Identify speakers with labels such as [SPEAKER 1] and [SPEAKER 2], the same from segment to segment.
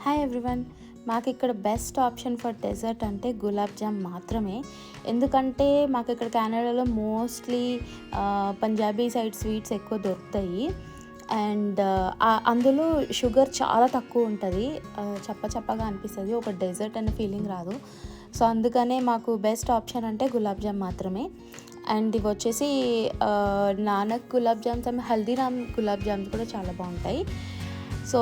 [SPEAKER 1] Hi everyone. మాకు ఇక్కడ best option for dessert అంటే గులాబ్ జామ్ మాత్రమే. ఎందుకంటే మాకు ఇక్కడ కెనడాలో మోస్ట్లీ పంజాబీ సైడ్ స్వీట్స్ ఎక్కువ దొరుకుతాయి. అండ్ అందులో షుగర్ చాలా తక్కువ ఉంటుంది. చప్పగా అనిపిస్తుంది, ఒక డెజర్ట్ అనే ఫీలింగ్ రాదు. సో అందుకనే మాకు బెస్ట్ ఆప్షన్ అంటే గులాబ్ జామ్ మాత్రమే. అండ్ ఇవి వచ్చేసి Nanak gulab jams and Haldiram gulab jams కూడా చాలా బాగుంటాయి. సో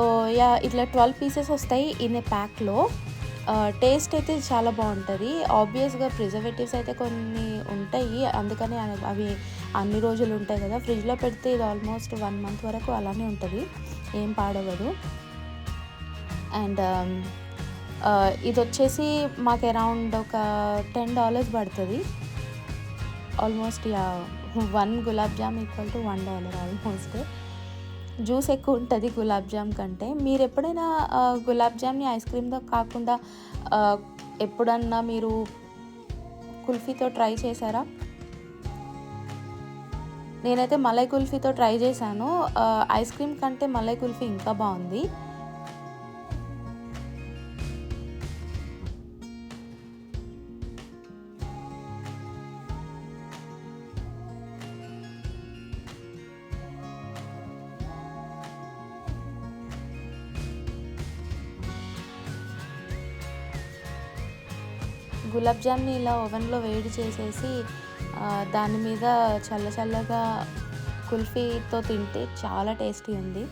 [SPEAKER 1] ఇట్లా 12 పీసెస్ వస్తాయి ఇన్ ఏ ప్యాక్లో. టేస్ట్ అయితే చాలా బాగుంటుంది. ఆబ్వియస్గా ప్రిజర్వేటివ్స్ అయితే కొన్ని ఉంటాయి, అందుకని అవి అన్ని రోజులు ఉంటాయి కదా. ఫ్రిడ్జ్లో పెడితే ఇది ఆల్మోస్ట్ 1 మంత్ వరకు అలానే ఉంటుంది, ఏం పాడవదు. అండ్ ఇది వచ్చేసి మాకు అరౌండ్ ఒక $10 పడుతుంది. Almost 1 gulab jam equal to $1 almost. Juice ఎక్కువ ఉంటుంది గులాబ్ జామ్ కంటే. మీరు ఎప్పుడైనా గులాబ్ జామ్ని ఐస్ క్రీమ్తో కాకుండా ఎప్పుడన్నా మీరు కుల్ఫీతో ట్రై చేశారా? నేనైతే మలై కుల్ఫీతో ట్రై చేశాను. ఐస్ క్రీమ్ కంటే మలై కుల్ఫీ ఇంకా బాగుంది. గులాబ్ జామ్ని ఇలా ఓవెన్లో వేడి చేసేసి దాని మీద చల్లగా కుల్ఫీతో తింటే చాలా టేస్టీ ఉంది.